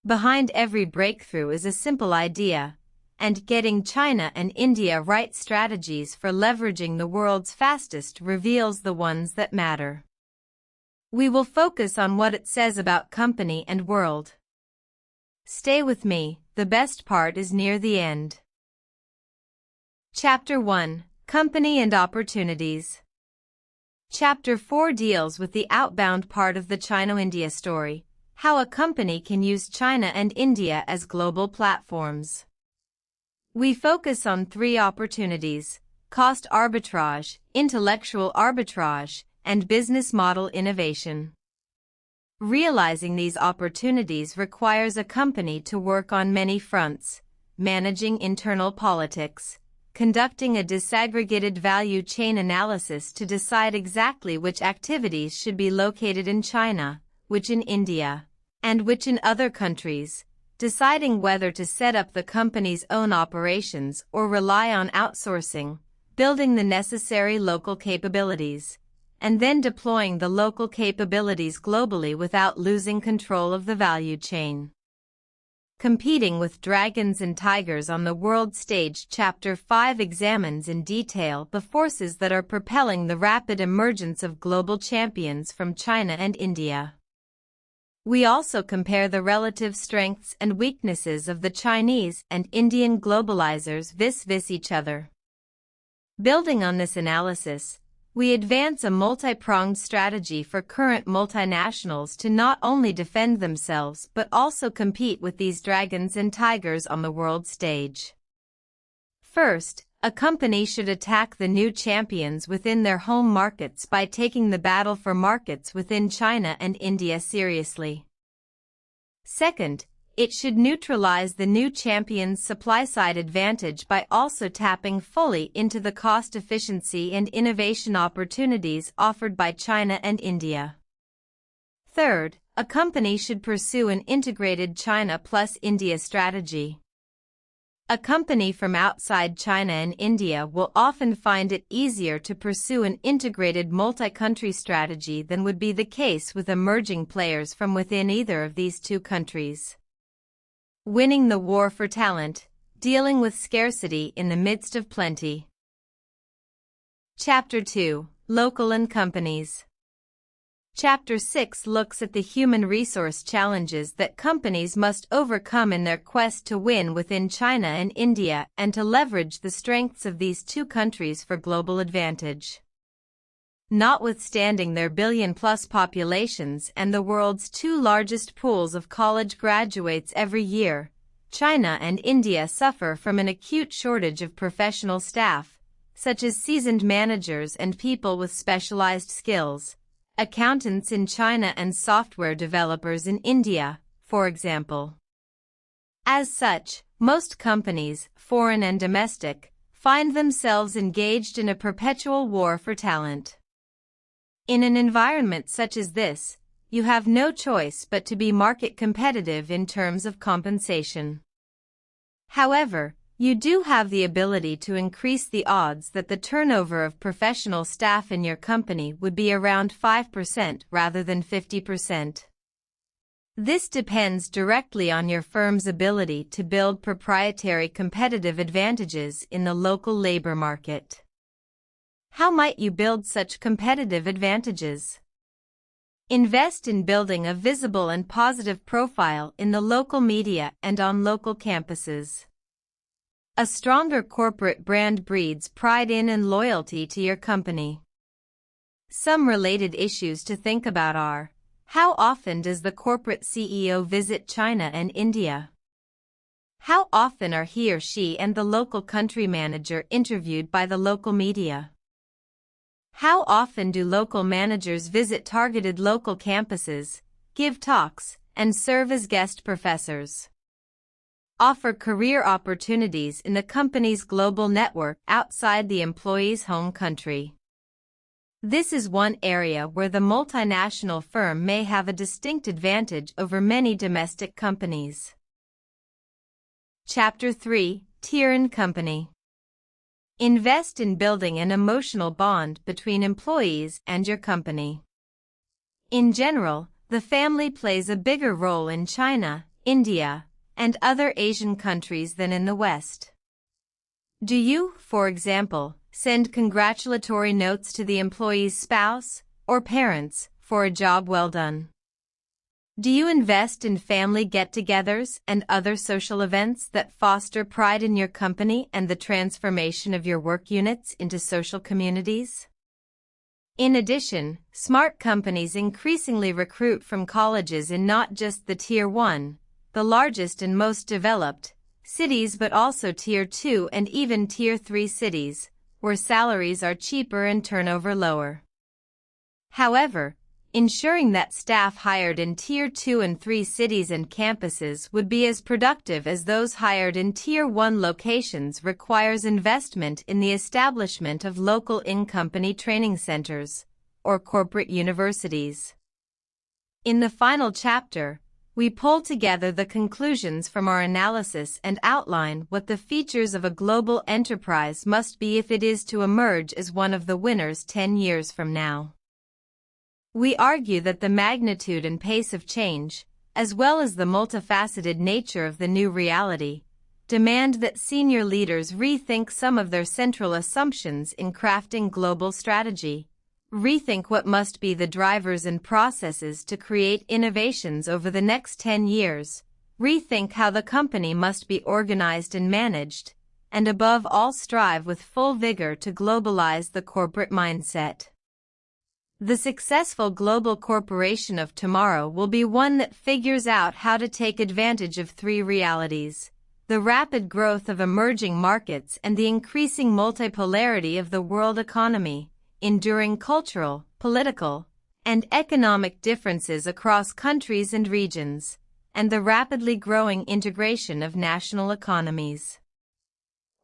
Behind every breakthrough is a simple idea, and getting China and India right strategies for leveraging the world's fastest reveals the ones that matter. We will focus on what it says about company and world. Stay with me, the best part is near the end. Chapter 1: Company and Opportunities. Chapter 4 deals with the outbound part of the China-India story, how a company can use China and India as global platforms. We focus on 3 opportunities: cost arbitrage, intellectual arbitrage, and business model innovation. Realizing these opportunities requires a company to work on many fronts: managing internal politics, conducting a disaggregated value chain analysis to decide exactly which activities should be located in China, which in India, and which in other countries, deciding whether to set up the company's own operations or rely on outsourcing, building the necessary local capabilities, and then deploying the local capabilities globally without losing control of the value chain. Competing with dragons and tigers on the world stage. Chapter 5 examines in detail the forces that are propelling the rapid emergence of global champions from China and India. We also compare the relative strengths and weaknesses of the Chinese and Indian globalizers vis-a-vis each other. Building on this analysis, we advance a multi-pronged strategy for current multinationals to not only defend themselves but also compete with these dragons and tigers on the world stage. First, a company should attack the new champions within their home markets by taking the battle for markets within China and India seriously. Second, it should neutralize the new champions' supply-side advantage by also tapping fully into the cost efficiency and innovation opportunities offered by China and India. Third, a company should pursue an integrated China plus India strategy. A company from outside China and India will often find it easier to pursue an integrated multi-country strategy than would be the case with emerging players from within either of these 2 countries. Winning the war for talent, dealing with scarcity in the midst of plenty. Chapter 2: Local and Companies. Chapter 6 looks at the human resource challenges that companies must overcome in their quest to win within China and India and to leverage the strengths of these 2 countries for global advantage. Notwithstanding their billion-plus populations and the world's 2 largest pools of college graduates every year, China and India suffer from an acute shortage of professional staff, such as seasoned managers and people with specialized skills. Accountants in China and software developers in India, for example. As such, most companies, foreign and domestic, find themselves engaged in a perpetual war for talent. In an environment such as this, you have no choice but to be market competitive in terms of compensation. However, you do have the ability to increase the odds that the turnover of professional staff in your company would be around 5% rather than 50%. This depends directly on your firm's ability to build proprietary competitive advantages in the local labor market. How might you build such competitive advantages? Invest in building a visible and positive profile in the local media and on local campuses. A stronger corporate brand breeds pride in and loyalty to your company. Some related issues to think about are: how often does the corporate CEO visit China and India? How often are he or she and the local country manager interviewed by the local media? How often do local managers visit targeted local campuses, give talks, and serve as guest professors? Offer career opportunities in the company's global network outside the employee's home country. This is one area where the multinational firm may have a distinct advantage over many domestic companies. Chapter 3: Tier and Company. Invest in building an emotional bond between employees and your company. In general, the family plays a bigger role in China, India, and other Asian countries than in the West. Do you, for example, send congratulatory notes to the employee's spouse or parents for a job well done? Do you invest in family get-togethers and other social events that foster pride in your company and the transformation of your work units into social communities? In addition, smart companies increasingly recruit from colleges in not just the Tier 1, the largest and most developed, cities but also Tier 2 and even Tier 3 cities, where salaries are cheaper and turnover lower. However, ensuring that staff hired in Tier 2 and 3 cities and campuses would be as productive as those hired in Tier 1 locations requires investment in the establishment of local in-company training centers, or corporate universities. In the final chapter, we pull together the conclusions from our analysis and outline what the features of a global enterprise must be if it is to emerge as one of the winners 10 years from now. We argue that the magnitude and pace of change, as well as the multifaceted nature of the new reality, demand that senior leaders rethink some of their central assumptions in crafting global strategy, rethink what must be the drivers and processes to create innovations over the next 10 years, rethink how the company must be organized and managed, and above all strive with full vigor to globalize the corporate mindset. The successful global corporation of tomorrow will be one that figures out how to take advantage of three realities: the rapid growth of emerging markets and the increasing multipolarity of the world economy, enduring cultural, political, and economic differences across countries and regions, and the rapidly growing integration of national economies.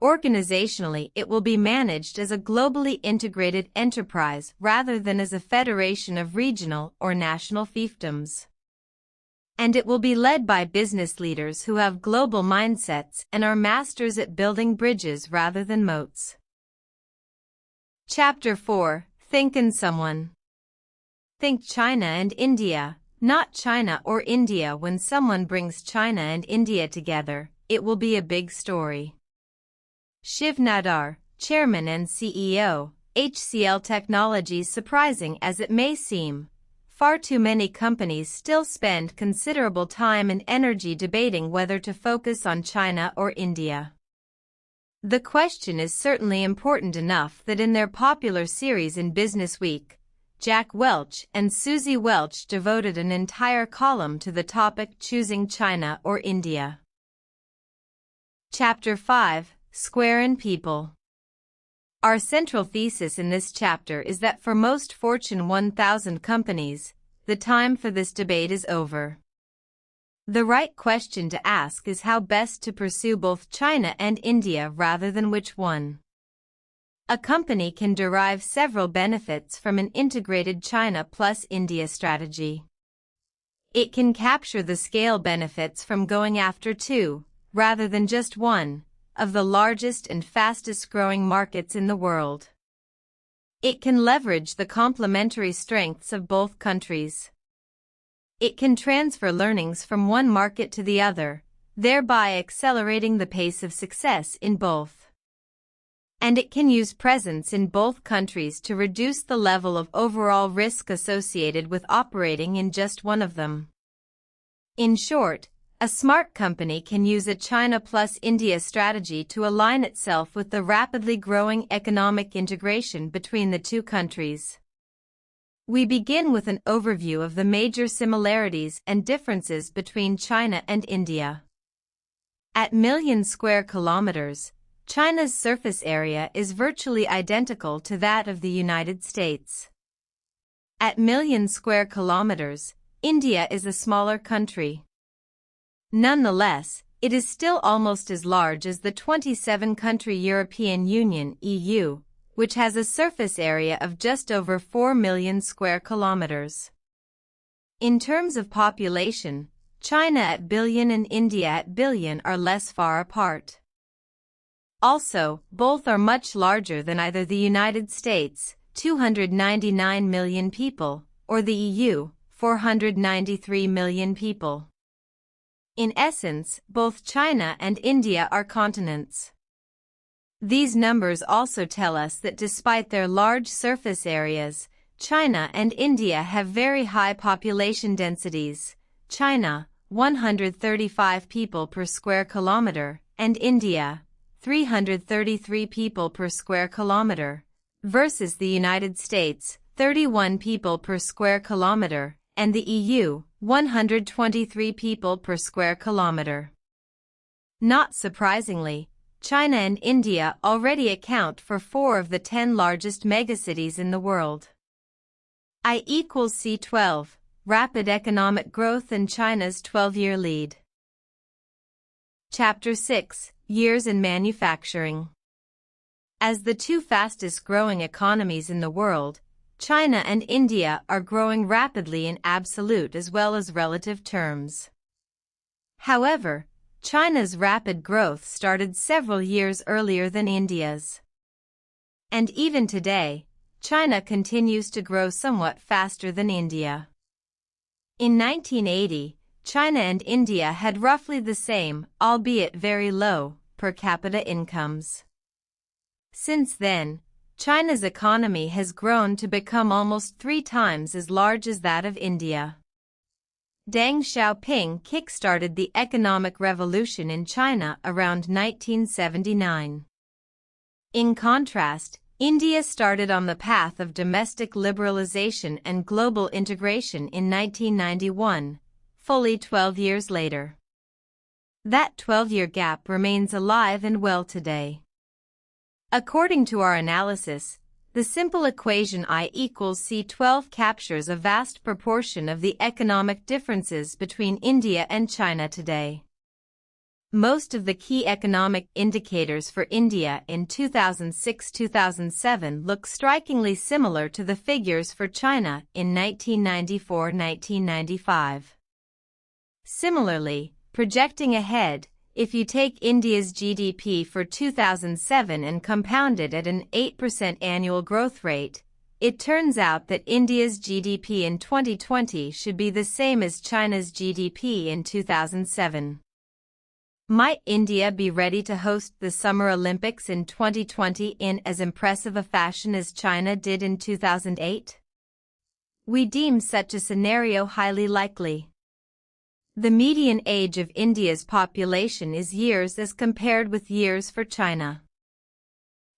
Organizationally, it will be managed as a globally integrated enterprise rather than as a federation of regional or national fiefdoms. And it will be led by business leaders who have global mindsets and are masters at building bridges rather than moats. Chapter 4: Think in Someone. Think China and India, not China or India. When someone brings China and India together, it will be a big story. Shiv Nadar, Chairman and CEO, HCL Technologies. Surprising as it may seem, far too many companies still spend considerable time and energy debating whether to focus on China or India. The question is certainly important enough that in their popular series in Business Week, Jack Welch and Susie Welch devoted an entire column to the topic choosing China or India. Chapter 5: Square and People. Our central thesis in this chapter is that for most Fortune 1000 companies, the time for this debate is over. The right question to ask is how best to pursue both China and India rather than which one. A company can derive several benefits from an integrated China plus India strategy. It can capture the scale benefits from going after two, rather than just one, of the largest and fastest-growing markets in the world. It can leverage the complementary strengths of both countries. It can transfer learnings from one market to the other, thereby accelerating the pace of success in both. And it can use presence in both countries to reduce the level of overall risk associated with operating in just one of them. In short, a smart company can use a China plus India strategy to align itself with the rapidly growing economic integration between the two countries. We begin with an overview of the major similarities and differences between China and India. At million square kilometers, China's surface area is virtually identical to that of the United States. At million square kilometers, India is a smaller country. Nonetheless, it is still almost as large as the 27-country European Union (EU), which has a surface area of just over 4 million square kilometers. In terms of population, China at billion and India at billion are less far apart. Also, both are much larger than either the United States, 299 million people, or the EU, 493 million people. In essence, both China and India are continents. These numbers also tell us that despite their large surface areas, China and India have very high population densities. China, 135 people per square kilometer, and India, 333 people per square kilometer, versus the United States, 31 people per square kilometer, and the EU, 123 people per square kilometer. Not surprisingly, China and India already account for 4 of the 10 largest megacities in the world. I equals C12, Rapid Economic Growth and China's 12-year lead. Chapter 6, Years in Manufacturing. As the 2 fastest growing economies in the world, China and India are growing rapidly in absolute as well as relative terms. However, China's rapid growth started several years earlier than India's. And even today, China continues to grow somewhat faster than India. In 1980, China and India had roughly the same, albeit very low, per capita incomes. Since then, China's economy has grown to become almost 3 times as large as that of India. Deng Xiaoping kick-started the economic revolution in China around 1979. In contrast, India started on the path of domestic liberalization and global integration in 1991, fully 12 years later. That 12-year gap remains alive and well today. According to our analysis, the simple equation I equals C12 captures a vast proportion of the economic differences between India and China today. Most of the key economic indicators for India in 2006-2007 look strikingly similar to the figures for China in 1994-1995. Similarly, projecting ahead, if you take India's GDP for 2007 and compound it at an 8% annual growth rate, it turns out that India's GDP in 2020 should be the same as China's GDP in 2007. Might India be ready to host the Summer Olympics in 2020 in as impressive a fashion as China did in 2008? We deem such a scenario highly likely. The median age of India's population is years as compared with years for China.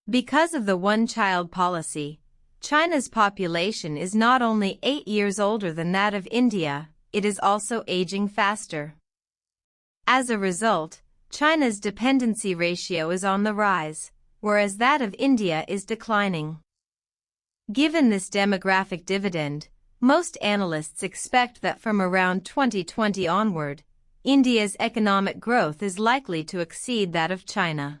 Because of the one-child policy, China's population is not only 8 years older than that of India, it is also aging faster. As a result, China's dependency ratio is on the rise, whereas that of India is declining. Given this demographic dividend, most analysts expect that from around 2020 onward, India's economic growth is likely to exceed that of China.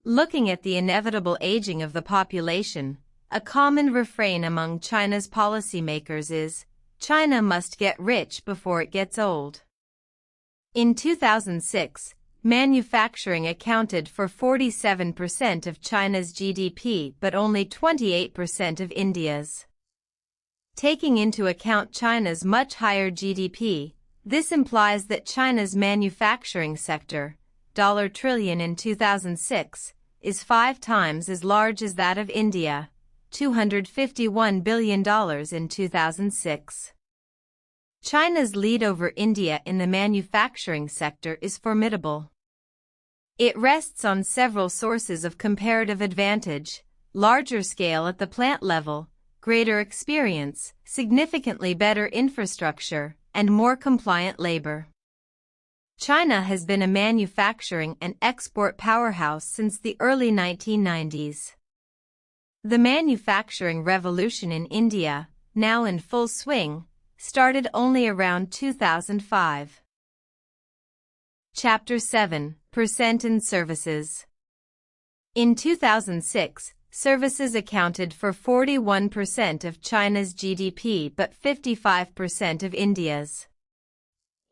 Looking at the inevitable aging of the population, a common refrain among China's policymakers is, China must get rich before it gets old. In 2006, manufacturing accounted for 47% of China's GDP but only 28% of India's. Taking into account China's much higher GDP, this implies that China's manufacturing sector, $1 trillion in 2006, is 5 times as large as that of India, $251 billion in 2006. China's lead over India in the manufacturing sector is formidable. It rests on several sources of comparative advantage: larger scale at the plant level, greater experience, significantly better infrastructure, and more compliant labor. China has been a manufacturing and export powerhouse since the early 1990s. The manufacturing revolution in India, now in full swing, started only around 2005. Chapter 7, Percent in Services. In 2006, services accounted for 41% of China's GDP but 55% of India's.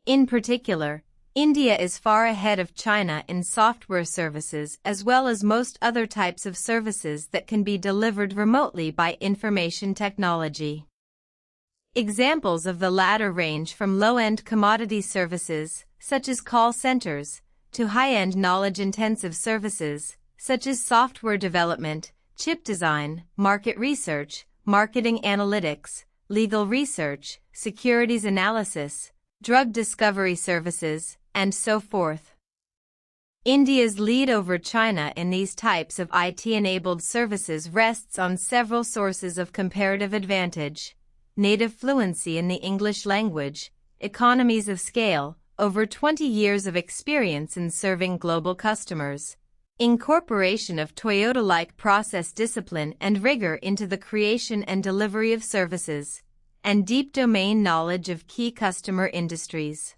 In particular, India is far ahead of China in software services as well as most other types of services that can be delivered remotely by information technology. Examples of the latter range from low-end commodity services, such as call centers, to high-end knowledge-intensive services, such as software development, chip design, market research, marketing analytics, legal research, securities analysis, drug discovery services, and so forth. India's lead over China in these types of IT-enabled services rests on several sources of comparative advantage: native fluency in the English language, economies of scale, over 20 years of experience in serving global customers, incorporation of Toyota-like process discipline and rigor into the creation and delivery of services, and deep domain knowledge of key customer industries.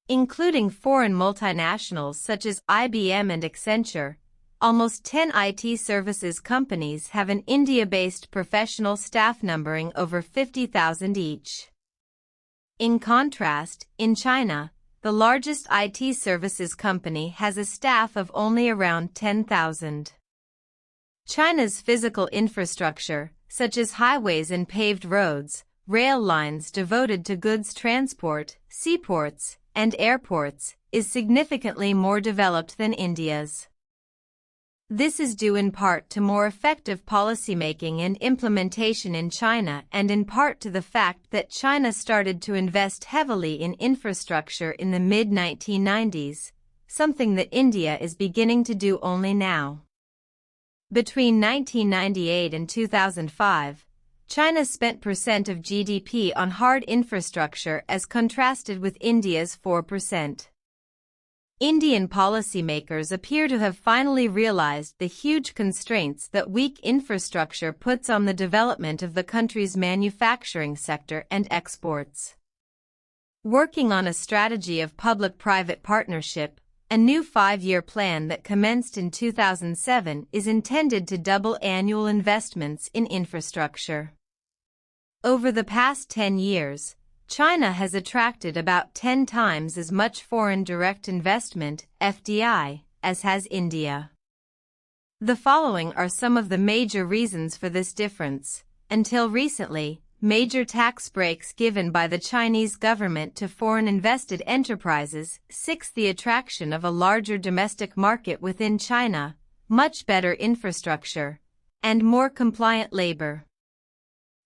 Including foreign multinationals such as IBM and Accenture, almost 10 IT services companies have an India-based professional staff numbering over 50,000 each. In contrast, in China, the largest IT services company has a staff of only around 10,000. China's physical infrastructure, such as highways and paved roads, rail lines devoted to goods transport, seaports, and airports, is significantly more developed than India's. This is due in part to more effective policymaking and implementation in China and in part to the fact that China started to invest heavily in infrastructure in the mid-1990s, something that India is beginning to do only now. Between 1998 and 2005, China spent % of GDP on hard infrastructure as contrasted with India's 4%. Indian policymakers appear to have finally realized the huge constraints that weak infrastructure puts on the development of the country's manufacturing sector and exports. Working on a strategy of public-private partnership, a new 5-year plan that commenced in 2007 is intended to double annual investments in infrastructure. Over the past 10 years, China has attracted about 10 times as much foreign direct investment, FDI, as has India. The following are some of the major reasons for this difference. Until recently, major tax breaks given by the Chinese government to foreign invested enterprises. 6. The attraction of a larger domestic market within China, much better infrastructure, and more compliant labor.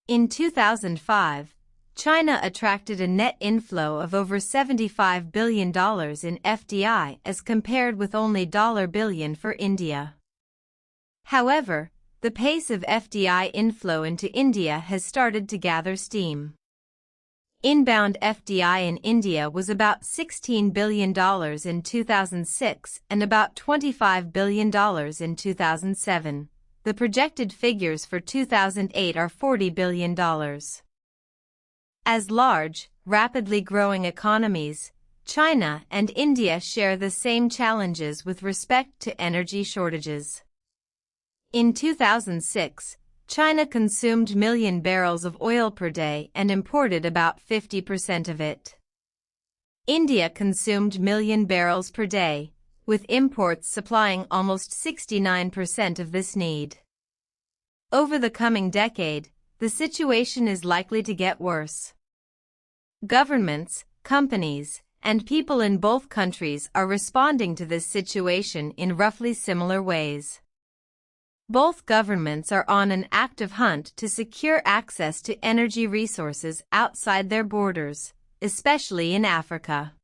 In 2005, China attracted a net inflow of over $75 billion in FDI as compared with only $1 billion for India. However, the pace of FDI inflow into India has started to gather steam. Inbound FDI in India was about $16 billion in 2006 and about $25 billion in 2007. The projected figures for 2008 are $40 billion. As large, rapidly growing economies, China and India share the same challenges with respect to energy shortages. In 2006, China consumed million barrels of oil per day and imported about 50% of it. India consumed million barrels per day, with imports supplying almost 69% of this need. Over the coming decade, the situation is likely to get worse. Governments, companies, and people in both countries are responding to this situation in roughly similar ways. Both governments are on an active hunt to secure access to energy resources outside their borders, especially in Africa.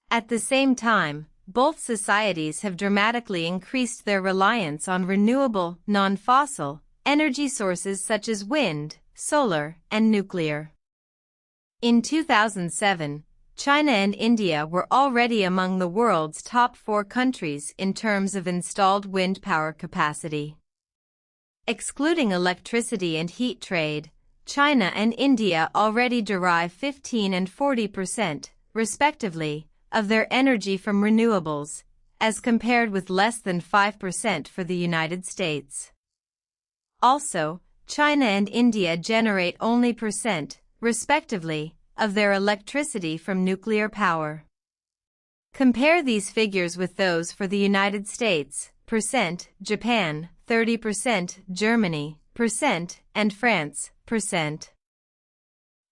At the same time, both societies have dramatically increased their reliance on renewable, non-fossil, energy sources such as wind, solar, and nuclear. In 2007, China and India were already among the world's top 4 countries in terms of installed wind power capacity. Excluding electricity and heat trade, China and India already derive 15% and 40%, respectively, of their energy from renewables, as compared with less than 5% for the United States. Also, China and India generate only %, respectively, of their electricity from nuclear power. Compare these figures with those for the United States, %, Japan, 30%, Germany, %, and France, %.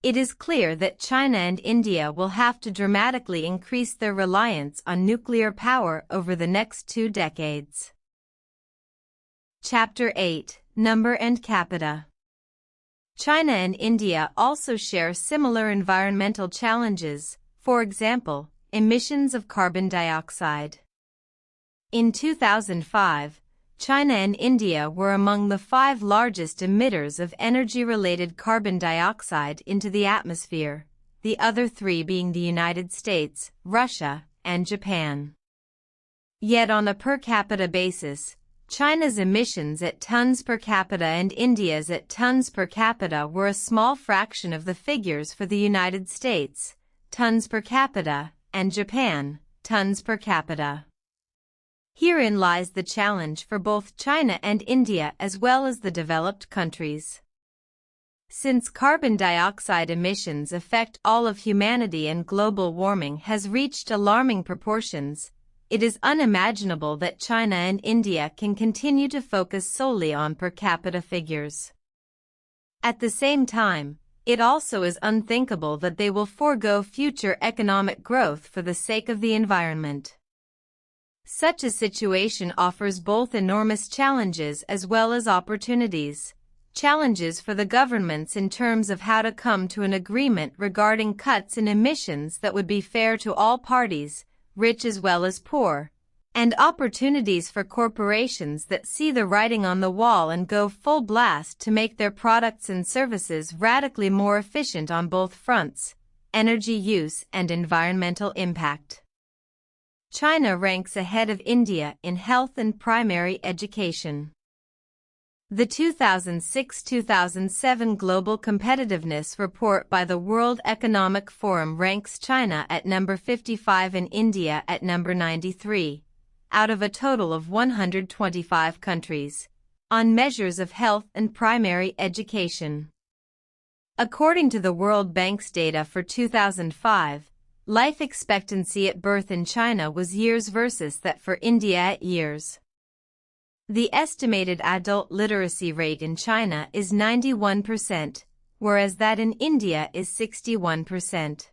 It is clear that China and India will have to dramatically increase their reliance on nuclear power over the next 2 decades. Chapter 8: Number and Capita. China and India also share similar environmental challenges, for example, emissions of carbon dioxide. In 2005, China and India were among the 5 largest emitters of energy-related carbon dioxide into the atmosphere, the other 3 being the United States, Russia, and Japan. Yet on a per capita basis, China's emissions at tons per capita and India's at tons per capita were a small fraction of the figures for the United States, tons per capita, and Japan, tons per capita. Herein lies the challenge for both China and India as well as the developed countries. Since carbon dioxide emissions affect all of humanity and global warming has reached alarming proportions, it is unimaginable that China and India can continue to focus solely on per capita figures. At the same time, it also is unthinkable that they will forego future economic growth for the sake of the environment. Such a situation offers both enormous challenges as well as opportunities. Challenges for the governments in terms of how to come to an agreement regarding cuts in emissions that would be fair to all parties, rich as well as poor, and opportunities for corporations that see the writing on the wall and go full blast to make their products and services radically more efficient on both fronts, energy use and environmental impact. China ranks ahead of India in health and primary education. The 2006-2007 Global Competitiveness Report by the World Economic Forum ranks China at number 55 and India at number 93, out of a total of 125 countries, on measures of health and primary education. According to the World Bank's data for 2005, life expectancy at birth in China was years versus that for India at years. The estimated adult literacy rate in China is 91%, whereas that in India is 61%.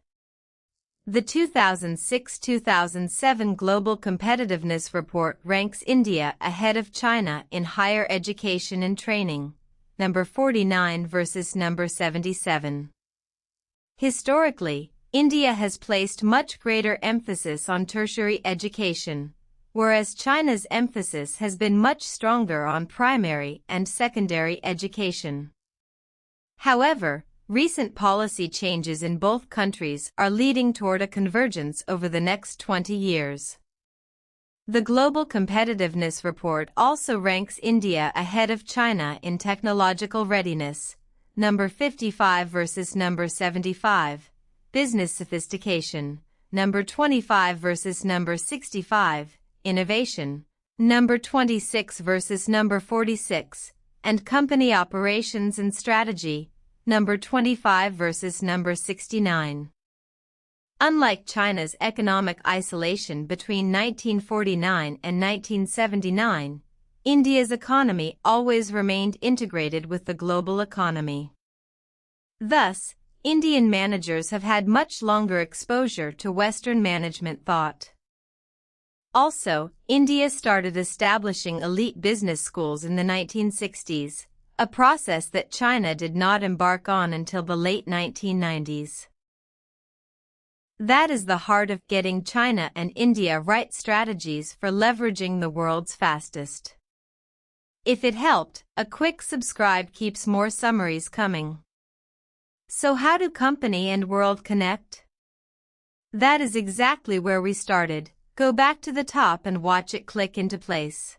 The 2006-2007 Global Competitiveness Report ranks India ahead of China in higher education and training, number 49 versus number 77. Historically, India has placed much greater emphasis on tertiary education, whereas China's emphasis has been much stronger on primary and secondary education. However, recent policy changes in both countries are leading toward a convergence over the next 20 years. The Global Competitiveness Report also ranks India ahead of China in technological readiness, number 55 versus number 75, business sophistication, number 25 versus number 65, innovation, number 26 versus number 46, and company operations and strategy, number 25 versus number 69. Unlike China's economic isolation between 1949 and 1979, India's economy always remained integrated with the global economy. Thus, Indian managers have had much longer exposure to Western management thought. Also, India started establishing elite business schools in the 1960s, a process that China did not embark on until the late 1990s. That is the heart of getting China and India right strategies for leveraging the world's fastest. If it helped, a quick subscribe keeps more summaries coming. So how do company and world connect? That is exactly where we started. Go back to the top and watch it click into place.